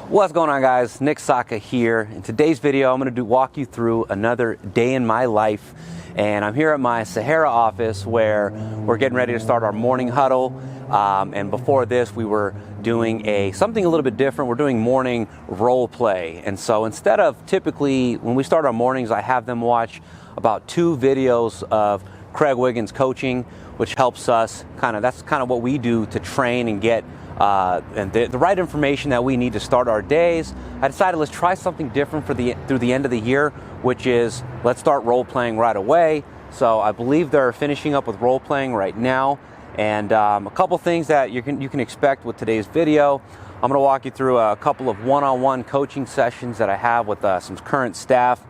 What's going on, guys? Nick Sakha here. In today's video, I'm going to walk you through another day in my life. And I'm here at my Sahara office where we're getting ready to start our morning huddle. And before this, we were doing something a little bit different. We're doing morning role play. And so instead of typically, when we start our mornings, I have them watch about 2 videos of Craig Wiggins coaching, which helps us that's kind of what we do to train and get and the right information that we need to start our days. I decided let's try something different through the end of the year, which is let's start role playing right away. So I believe they're finishing up with role playing right now, and a couple things that you can expect with today's video. I'm going to walk you through a couple of one-on-one coaching sessions that I have with some current staff,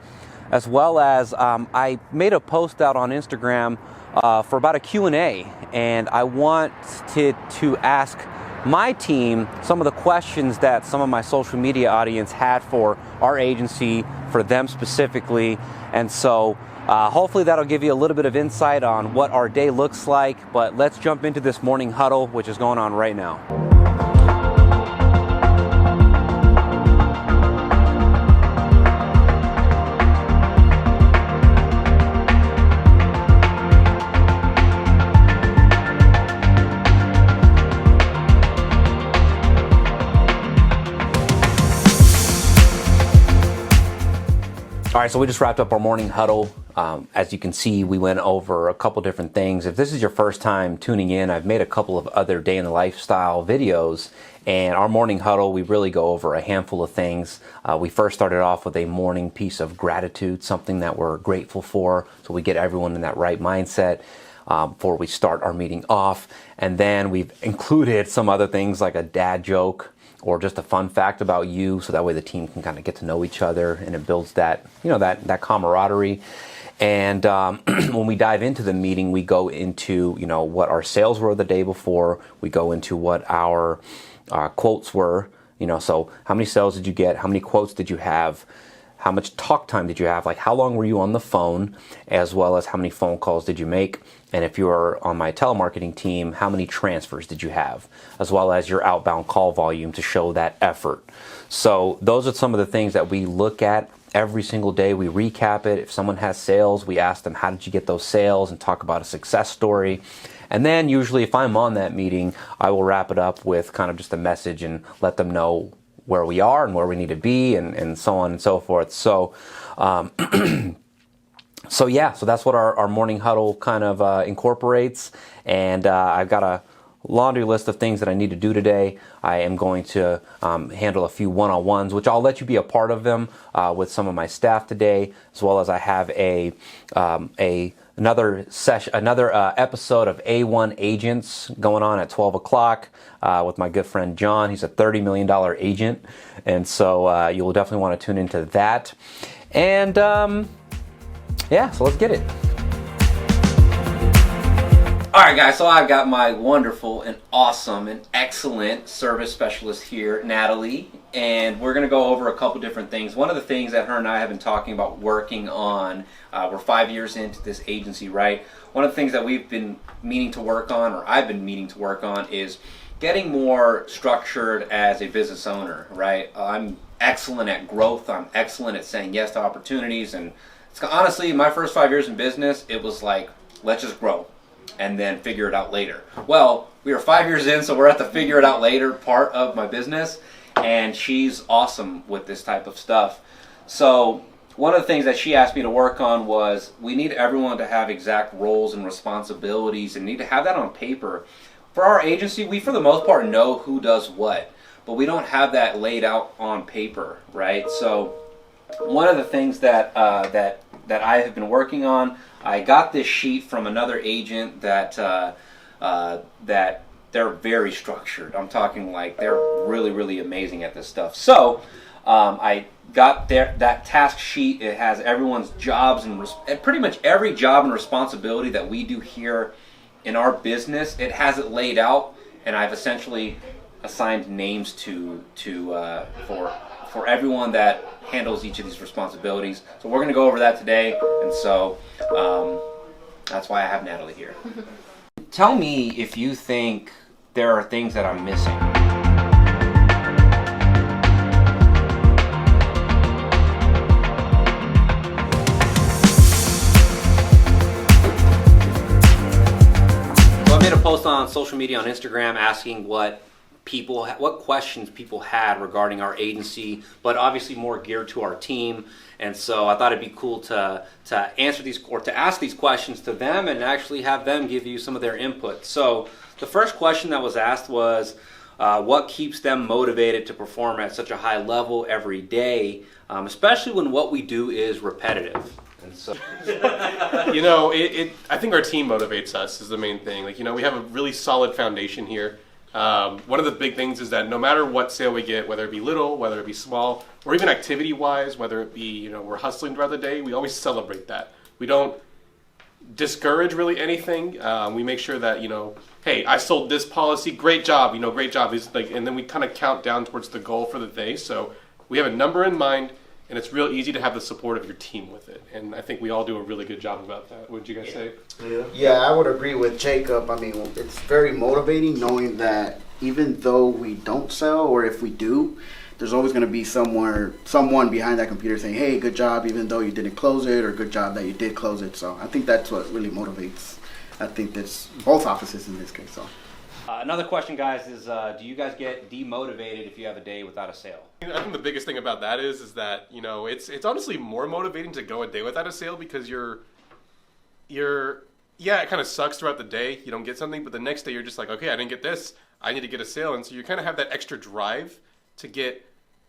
as well as I made a post out on Instagram for about a Q&A, and I wanted to ask my team some of the questions that some of my social media audience had for our agency, for them specifically. And so hopefully that'll give you a little bit of insight on what our day looks like. But let's jump into this morning huddle, which is going on right now. All right, so we just wrapped up our morning huddle. As you can see, we went over a couple different things. If this is your first time tuning in, I've made a couple of other day in the lifestyle videos, and our morning huddle, we really go over a handful of things. We first started off with a morning piece of gratitude, something that we're grateful for, so we get everyone in that right mindset before we start our meeting off. And then we've included some other things like a dad joke, or just a fun fact about you, so that way the team can kind of get to know each other, and it builds that, that camaraderie. And when we dive into the meeting, we go into, what our sales were the day before. We go into what our quotes were, so how many sales did you get? How many quotes did you have? How much talk time did you have? Like, how long were you on the phone, as well as how many phone calls did you make? And if you are on my telemarketing team, how many transfers did you have? As well as your outbound call volume to show that effort. So those are some of the things that we look at every single day. We recap it. If someone has sales, we ask them, how did you get those sales, and talk about a success story. And then usually if I'm on that meeting, I will wrap it up with kind of just a message and let them know where we are and where we need to be, and so on and so forth. So so that's what our morning huddle kind of incorporates. And I've got a laundry list of things that I need to do today. I am going to handle a few one-on-ones, which I'll let you be a part of them with some of my staff today, as well as I have another episode of A1 Agents going on at 12 o'clock with my good friend John. He's a $30 million agent, and so you will definitely want to tune into that. And so let's get it. All right, guys, so I've got my wonderful and awesome and excellent service specialist here, Natalie, and we're going to go over a couple different things. One of the things that her and I have been talking about working on, we're 5 years into this agency, right? One of the things that we've been meaning to work on, or I've been meaning to work on, is getting more structured as a business owner, right? I'm excellent at growth. I'm excellent at saying yes to opportunities, and honestly, my first 5 years in business, it was like, let's just grow and then figure it out later. Well, we are 5 years in, so we're at the figure it out later part of my business, and she's awesome with this type of stuff. So one of the things that she asked me to work on was we need everyone to have exact roles and responsibilities, and need to have that on paper. For our agency, we for the most part know who does what, but we don't have that laid out on paper, right? So one of the things that I have been working on, I got this sheet from another agent that they're very structured. I'm talking like they're really, really amazing at this stuff. So I got that task sheet. It has everyone's jobs and pretty much every job and responsibility that we do here in our business. It has it laid out, and I've essentially assigned names for everyone that handles each of these responsibilities. So we're going to go over that today, and so that's why I have Natalie here. Tell me if you think there are things that I'm missing. on social media, on Instagram, asking what questions people had regarding our agency, but obviously more geared to our team. And so I thought it'd be cool to answer these, or to ask these questions to them and actually have them give you some of their input. So the first question that was asked was, what keeps them motivated to perform at such a high level every day, especially when what we do is repetitive? And so, you know, I think our team motivates us is the main thing. Like, you know, we have a really solid foundation here. One of the big things is that no matter what sale we get, whether it be little, whether it be small, or even activity-wise, whether it be, you know, we're hustling throughout the day, we always celebrate that. We don't discourage really anything. We make sure that, you know, hey, I sold this policy, great job, you know, great job. It's like, and then we kind of count down towards the goal for the day. So we have a number in mind, and it's real easy to have the support of your team with it. And I think we all do a really good job about that. What would you guys say? Yeah, I would agree with Jacob. I mean, it's very motivating knowing that even though we don't sell, or if we do, there's always going to be someone behind that computer saying, hey, good job, even though you didn't close it, or good job that you did close it. So I think that's what really motivates, I think that's both offices in this case. So another question, guys, is do you guys get demotivated if you have a day without a sale? I think the biggest thing about that is that, you know, it's honestly more motivating to go a day without a sale, because yeah, it kind of sucks throughout the day. You don't get something, but the next day you're just like, okay, I didn't get this. I need to get a sale. And so you kind of have that extra drive to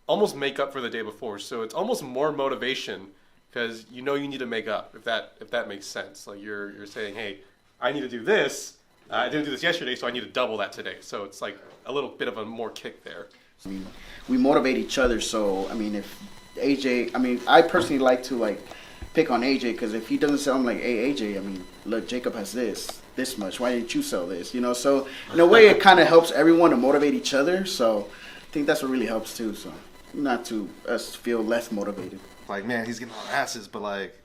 almost make up for the day before. So it's almost more motivation, because you know you need to make up, if that makes sense. Like you're saying, hey, I need to do this. I didn't do this yesterday, so I need to double that today. So it's like a little bit of a more kick there. I mean, we motivate each other. So I mean, if AJ, I mean, I personally like to pick on AJ, because if he doesn't sell, I'm like, hey AJ, I mean, look, Jacob has this much. Why didn't you sell this? You know, so in a way, it kind of helps everyone to motivate each other. So I think that's what really helps too. So not to us feel less motivated. Like, man, he's getting on asses, but like,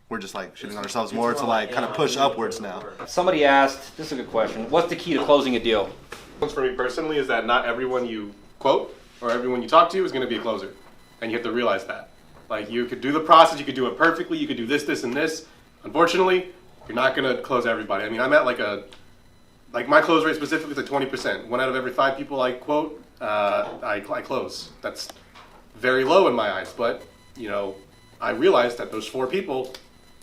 we're just like shooting on ourselves more to like kind of push upwards now. Somebody asked, this is a good question, what's the key to closing a deal? For me personally is that not everyone you quote or everyone you talk to is going to be a closer. And you have to realize that. Like, you could do the process, you could do it perfectly, you could do this, this, and this. Unfortunately, you're not going to close everybody. I mean, I'm at like my close rate specifically is like 20%. 1 out of every 5 people I quote, I close. That's very low in my eyes, but, you know, I realized that those 4 people,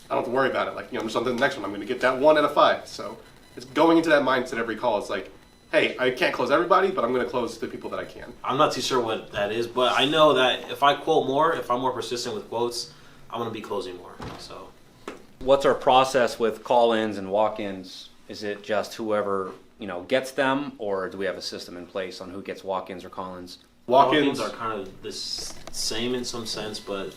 I don't have to worry about it. Like, you know, I'm just on to the next one. I'm going to get that 1 out of 5. So it's going into that mindset every call. It's like, hey, I can't close everybody, but I'm going to close the people that I can. I'm not too sure what that is, but I know that if I quote more, if I'm more persistent with quotes, I'm going to be closing more. So, what's our process with call-ins and walk-ins? Is it just whoever, you know, gets them, or do we have a system in place on who gets walk-ins or call-ins? Walk-ins are kind of the same in some sense, but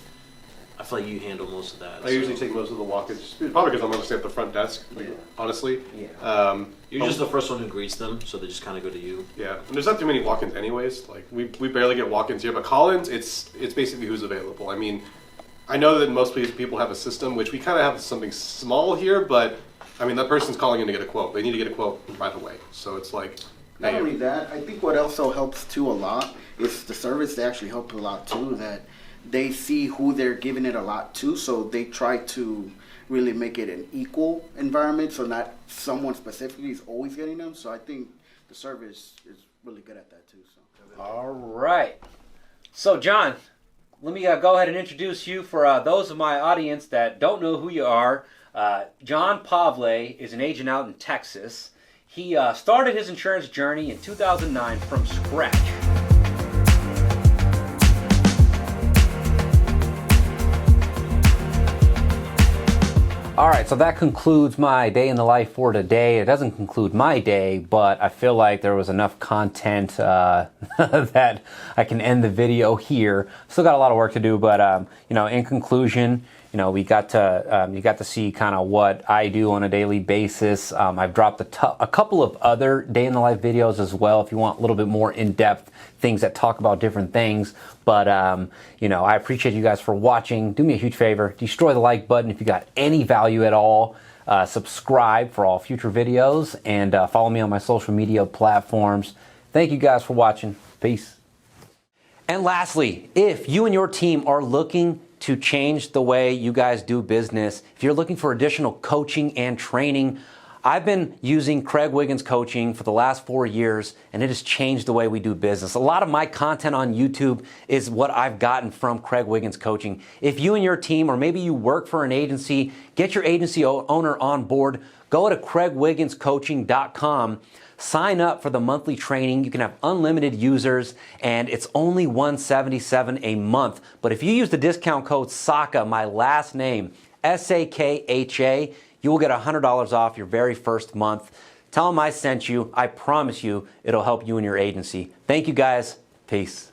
I feel like you handle most of that. I usually take most of the walk-ins, probably because I'm mostly at the front desk, honestly. Yeah. You're just the first one who greets them, so they just kind of go to you. Yeah, and there's not too many walk-ins anyways. Like, we barely get walk-ins here, but call-ins, it's basically who's available. I mean, I know that most people have a system, which we kind of have something small here, but I mean, that person's calling in to get a quote. They need to get a quote right away. So it's like, not only that, I think what also helps too a lot is the service. They actually help a lot too, that they see who they're giving it a lot to, so they try to really make it an equal environment, so not someone specifically is always getting them. So I think the service is really good at that too. So. All right. So John, let me go ahead and introduce you for those of my audience that don't know who you are. John Pavle is an agent out in Texas. He started his insurance journey in 2009 from scratch. All right, so that concludes my day in the life for today. It doesn't conclude my day, but I feel like there was enough content that I can end the video here. Still got a lot of work to do, but you know, in conclusion, you know, you got to see kind of what I do on a daily basis. I've dropped a couple of other day in the life videos as well if you want a little bit more in-depth things that talk about different things. But you know, I appreciate you guys for watching. Do me a huge favor, destroy the like button if you got any value at all. Subscribe for all future videos, and follow me on my social media platforms. Thank you guys for watching. Peace. And lastly, if you and your team are looking to change the way you guys do business, if you're looking for additional coaching and training, I've been using Craig Wiggins coaching for the last 4 years, and it has changed the way we do business. A lot of my content on YouTube is what I've gotten from Craig Wiggins coaching. If you and your team, or maybe you work for an agency, get your agency owner on board, go to craigwigginscoaching.com. Sign up for the monthly training. You can have unlimited users, and it's only $177 a month. But if you use the discount code Sakha, my last name, Sakha, you will get $100 off your very first month. Tell them I sent you. I promise you it'll help you and your agency. Thank you, guys. Peace.